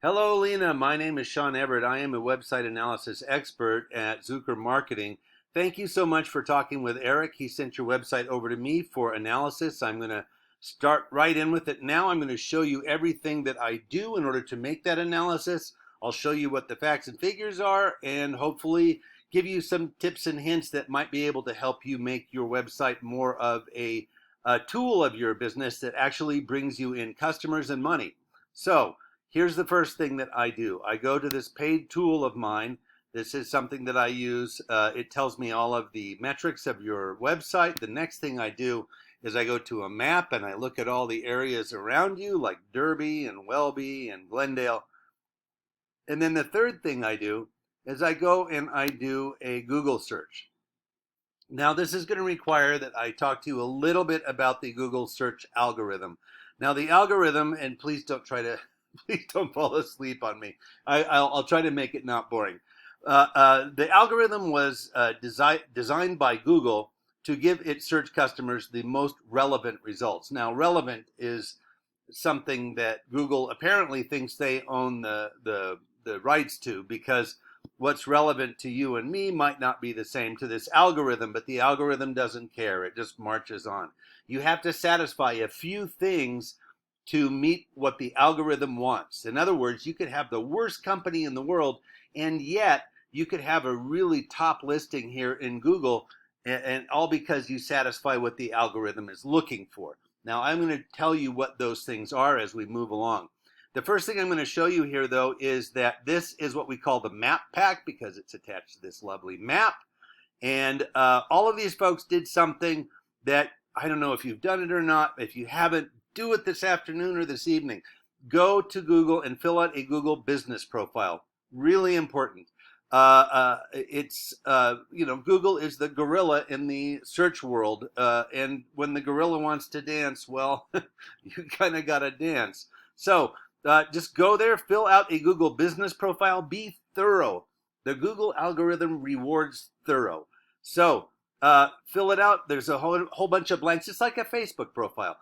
Hello, Lena. My name is Sean Everett. I am a website analysis expert at Zucker Marketing. Thank you so much for talking with Eric. He sent your website over to me for analysis. I'm going to start right in with it now. I'm going to show you everything that I do in order to make that analysis. I'll show you what the facts and figures are and hopefully give you some tips and hints that might be able to help you make your website more of a tool of your business that actually brings you in customers and money. So, here's the first thing that I do. I go to this paid tool of mine. This is something that I use. It tells me all of the metrics of your website. The next thing I do is I go to a map and I look at all the areas around you, like Derby and Welby and Glendale. And then the third thing I do is I go and I do a Google search. Now, this is going to require that I talk to you a little bit about the Google search algorithm. Now, the algorithm, and please don't try to, please don't fall asleep on me. I'll try to make it not boring. The algorithm was designed by Google to give its search customers the most relevant results. Now, relevant is something that Google apparently thinks they own the rights to, because what's relevant to you and me might not be the same to this algorithm, but the algorithm doesn't care. It just marches on. You have to satisfy a few things to meet what the algorithm wants. In other words, you could have the worst company in the world, and yet you could have a really top listing here in Google, and all because you satisfy what the algorithm is looking for. Now, I'm going to tell you what those things are as we move along. The first thing I'm going to show you here, though, is that this is what we call the map pack, because it's attached to this lovely map. And all of these folks did something that I don't know if you've done it or not. If you haven't, do it this afternoon or this evening. Go to Google and fill out a Google business profile. Really important. Google is the gorilla in the search world, and when the gorilla wants to dance, well, you kind of got to dance. So just go there, fill out a Google business profile, be thorough. The Google algorithm rewards thorough. So fill it out. There's a whole bunch of blanks, just like a Facebook profile.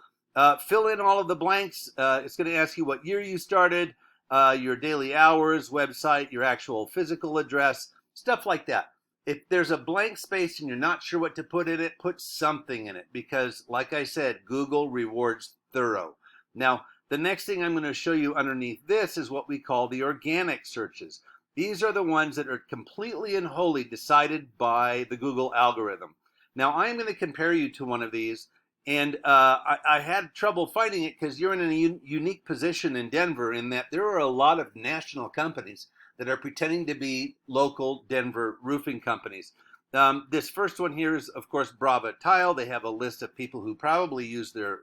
Fill in all of the blanks. It's going to ask you what year you started, your daily hours, website, your actual physical address, stuff like that. If there's a blank space and you're not sure what to put in it, put something in it, because like I said, Google rewards thorough. Now, the next thing I'm going to show you underneath this is what we call the organic searches. These are the ones that are completely and wholly decided by the Google algorithm. Now, I'm going to compare you to one of these, and I had trouble finding it because you're in a unique position in Denver, in that there are a lot of national companies that are pretending to be local Denver roofing companies. This first one here is, of course, Brava Tile. They have a list of people who probably use their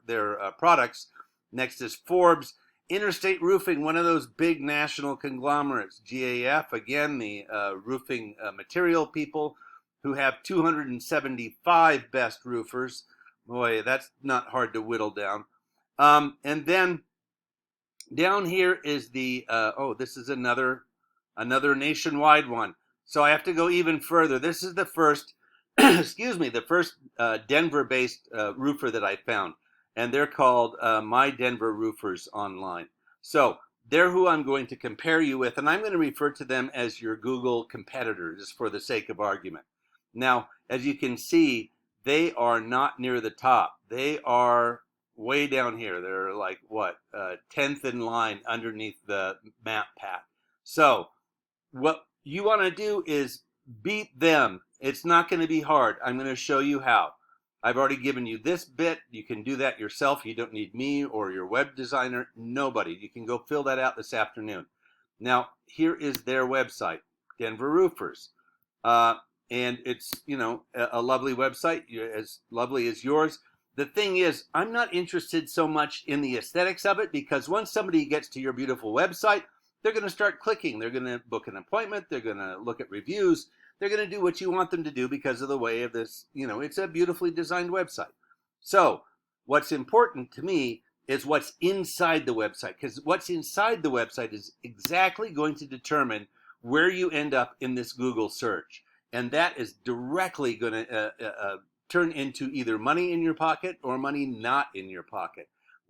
products. Next is Forbes. Interstate Roofing, one of those big national conglomerates. GAF, again, the roofing material people, who have 275 best roofers. Boy, that's not hard to whittle down. And then down here is the, this is another nationwide one. So I have to go even further. This is the first, excuse me, the first Denver-based roofer that I found. And they're called My Denver Roofers Online. So they're who I'm going to compare you with, and I'm going to refer to them as your Google competitors, just for the sake of argument. Now, as you can see, they are not near the top. They are way down here. They're like, 10th in line underneath the map pack. So what you want to do is beat them. It's not going to be hard. I'm going to show you how. I've already given you this bit. You can do that yourself. You don't need me or your web designer. Nobody. You can go fill that out this afternoon. Now, here is their website, Denver Roofers. And it's, a lovely website, as lovely as yours. The thing is, I'm not interested so much in the aesthetics of it, because once somebody gets to your beautiful website, they're going to start clicking. They're going to book an appointment. They're going to look at reviews. They're going to do what you want them to do because of the way of this, it's a beautifully designed website. So what's important to me is what's inside the website, because what's inside the website is exactly going to determine where you end up in this Google search. And that is directly going to turn into either money in your pocket or money not in your pocket.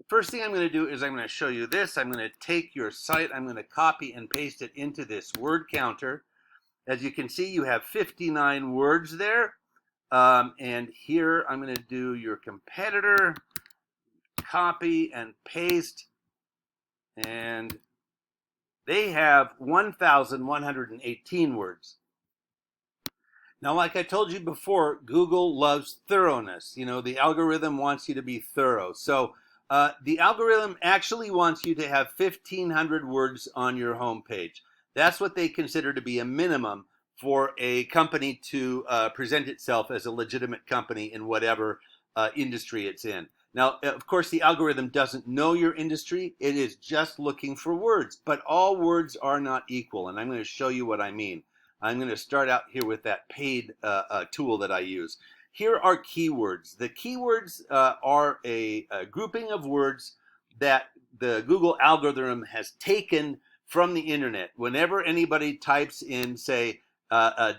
First thing I'm going to do is I'm going to show you this. I'm going to take your site, I'm going to copy and paste it into this word counter. As you can see, you have 59 words there. And here I'm going to do your competitor, copy and paste, and they have 1,118 words. Now, like I told you before, Google loves thoroughness. You know, the algorithm wants you to be thorough. So the algorithm actually wants you to have 1,500 words on your homepage. That's what they consider to be a minimum for a company to present itself as a legitimate company in whatever industry it's in. Now, of course, the algorithm doesn't know your industry. It is just looking for words, but all words are not equal. And I'm going to show you what I mean. I'm going to start out here with that paid tool that I use. Here are keywords. The keywords are a grouping of words that the Google algorithm has taken from the internet. Whenever anybody types in, say,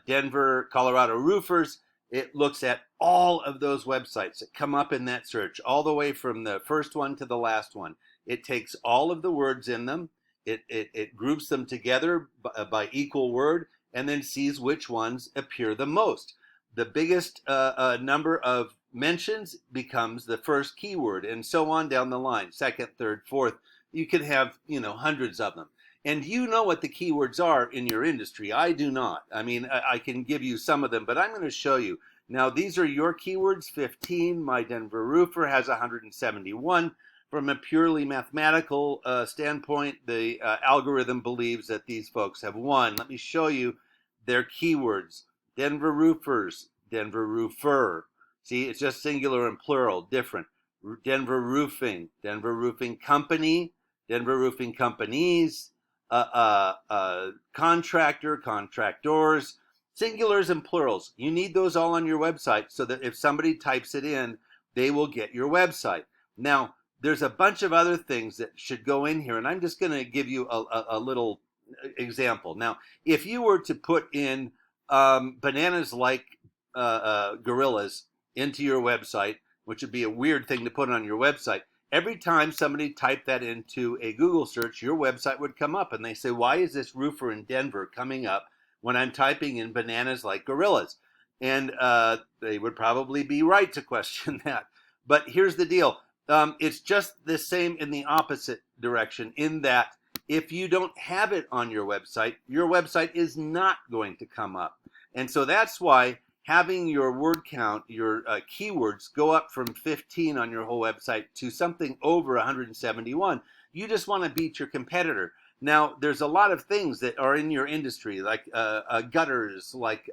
Denver, Colorado roofers, it looks at all of those websites that come up in that search, all the way from the first one to the last one. It takes all of the words in them. It groups them together by equal word, and then sees which ones appear the most. The biggest number of mentions becomes the first keyword, and so on down the line. Second, third, fourth. You could have, hundreds of them. And you know what the keywords are in your industry. I do not. I mean, I can give you some of them, but I'm going to show you. Now, these are your keywords, 15. My Denver roofer has 171. From a purely mathematical standpoint, the algorithm believes that these folks have won. Let me show you their keywords. Denver roofers, Denver roofer. See, it's just singular and plural, different. Denver roofing company, Denver roofing companies, contractor, contractors, singulars and plurals. You need those all on your website so that if somebody types it in, they will get your website. Now, there's a bunch of other things that should go in here, and I'm just going to give you a little example. Now, if you were to put in bananas like gorillas into your website, which would be a weird thing to put on your website, every time somebody typed that into a Google search, your website would come up, and they say, why is this roofer in Denver coming up when I'm typing in bananas like gorillas? And they would probably be right to question that. But here's the deal. It's just the same in the opposite direction, in that if you don't have it on your website is not going to come up. And so that's why having your word count, your keywords go up from 15 on your whole website to something over 171. You just want to beat your competitor. Now, there's a lot of things that are in your industry, like gutters, like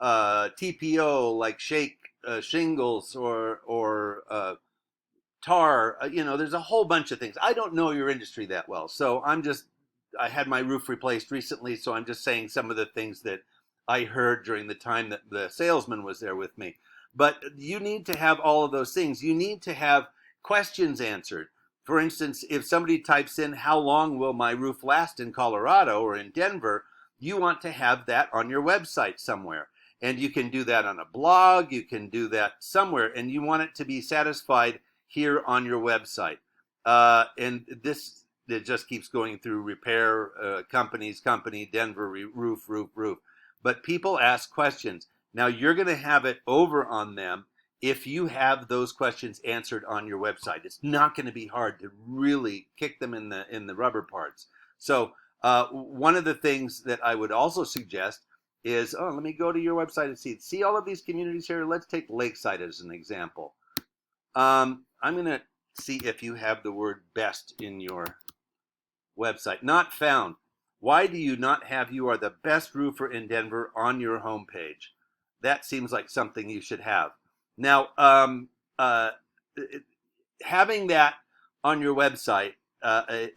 TPO, like shingles, or tar. There's a whole bunch of things. I don't know your industry that well, so I had my roof replaced recently, so I'm just saying some of the things that I heard during the time that the salesman was there with me. But you need to have all of those things. You need to have questions answered. For instance, if somebody types in, how long will my roof last in Colorado or in Denver, you want to have that on your website somewhere. And you can do that on a blog, you can do that somewhere, and you want it to be satisfied here on your website. And this, it just keeps going through repair, company, Denver, roof. But people ask questions. Now, you're going to have it over on them if you have those questions answered on your website. It's not going to be hard to really kick them in the rubber parts. So one of the things that I would also suggest is, let me go to your website and see all of these communities here. Let's take Lakeside as an example. I'm going to see if you have the word best in your website. Not found. Why do you not have "you are the best roofer in Denver" on your homepage? That seems like something you should have. Now, having that on your website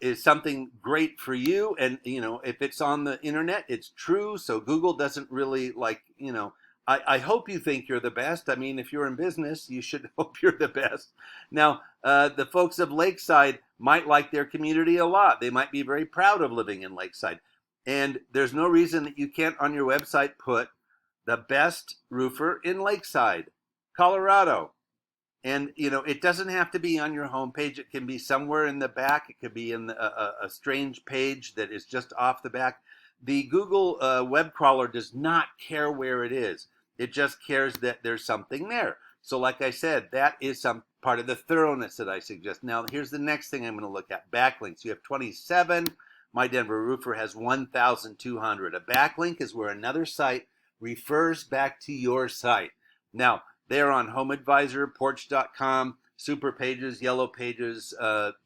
is something great for you. And, if it's on the internet, it's true. So Google doesn't really I hope you think you're the best. I mean, if you're in business, you should hope you're the best. Now, the folks of Lakeside might like their community a lot. They might be very proud of living in Lakeside. And there's no reason that you can't on your website put the best roofer in Lakeside, Colorado. And it doesn't have to be on your home page. It can be somewhere in the back. It could be in a strange page that is just off the back. The Google web crawler does not care where it is. It just cares that there's something there. So like I said, that is some part of the thoroughness that I suggest. Now, here's the next thing I'm going to look at. Backlinks. You have 27. My Denver Roofer has 1,200. A backlink is where another site refers back to your site. Now, they're on HomeAdvisor, Porch.com, Super Pages, Yellow Pages,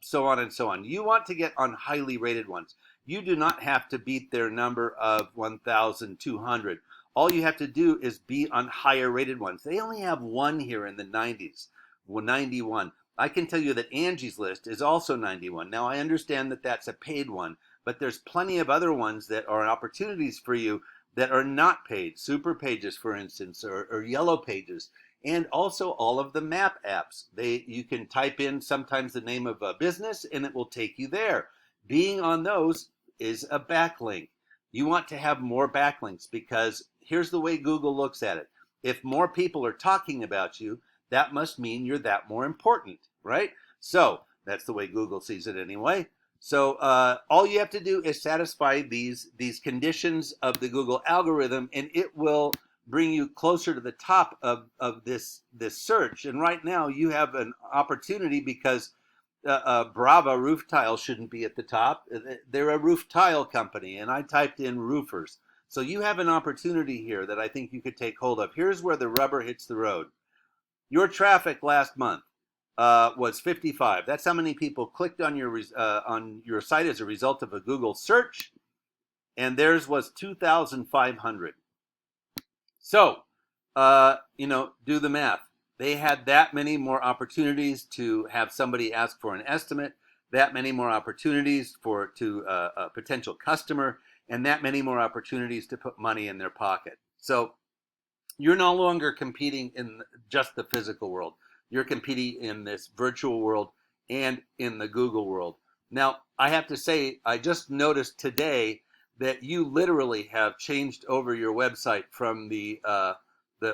so on and so on. You want to get on highly rated ones. You do not have to beat their number of 1,200. All you have to do is be on higher rated ones. They only have one here in the 90s, 91. I can tell you that Angie's List is also 91. Now, I understand that that's a paid one, but there's plenty of other ones that are opportunities for you that are not paid. Super Pages, for instance, or Yellow Pages. And also all of the map apps. You can type in sometimes the name of a business and it will take you there. Being on those is a backlink. You want to have more backlinks because here's the way Google looks at it. If more people are talking about you, that must mean you're that more important, right? So that's the way Google sees it anyway. So all you have to do is satisfy these conditions of the Google algorithm and it will bring you closer to the top of this search. And right now you have an opportunity because Brava Roof Tile shouldn't be at the top. They're a roof tile company, and I typed in roofers. So you have an opportunity here that I think you could take hold of. Here's where the rubber hits the road. Your traffic last month was 55. That's how many people clicked on your site as a result of a Google search, and theirs was 2,500. So, do the math. They had that many more opportunities to have somebody ask for an estimate, that many more opportunities to a potential customer, and that many more opportunities to put money in their pocket. So you're no longer competing in just the physical world. You're competing in this virtual world and in the Google world. Now, I have to say, I just noticed today that you literally have changed over your website from the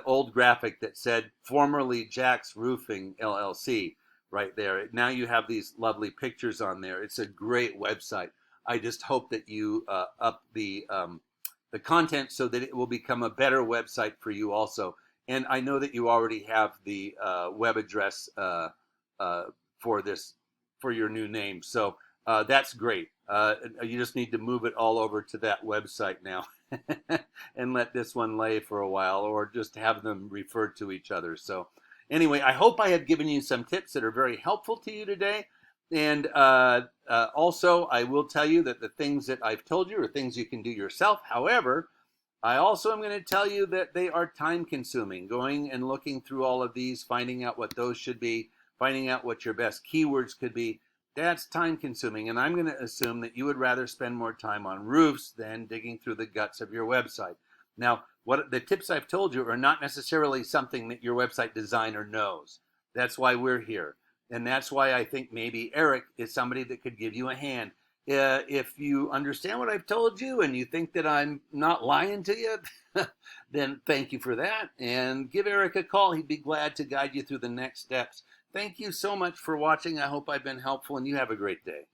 old graphic that said formerly Jack's Roofing LLC right there. Now you have these lovely pictures on there. It's a great website. I just hope that you up the content so that it will become a better website for you also. And I know that you already have the web address for your new name. So that's great. You just need to move it all over to that website now and let this one lay for a while or just have them refer to each other. So anyway, I hope I have given you some tips that are very helpful to you today. And also, I will tell you that the things that I've told you are things you can do yourself. However, I also am going to tell you that they are time consuming. Going and looking through all of these, finding out what those should be, finding out what your best keywords could be, that's time consuming. And I'm going to assume that you would rather spend more time on roofs than digging through the guts of your website. Now, what the tips I've told you are not necessarily something that your website designer knows. That's why we're here. And that's why I think maybe Eric is somebody that could give you a hand. If you understand what I've told you and you think that I'm not lying to you, then thank you for that. And give Eric a call. He'd be glad to guide you through the next steps. Thank you so much for watching. I hope I've been helpful and you have a great day.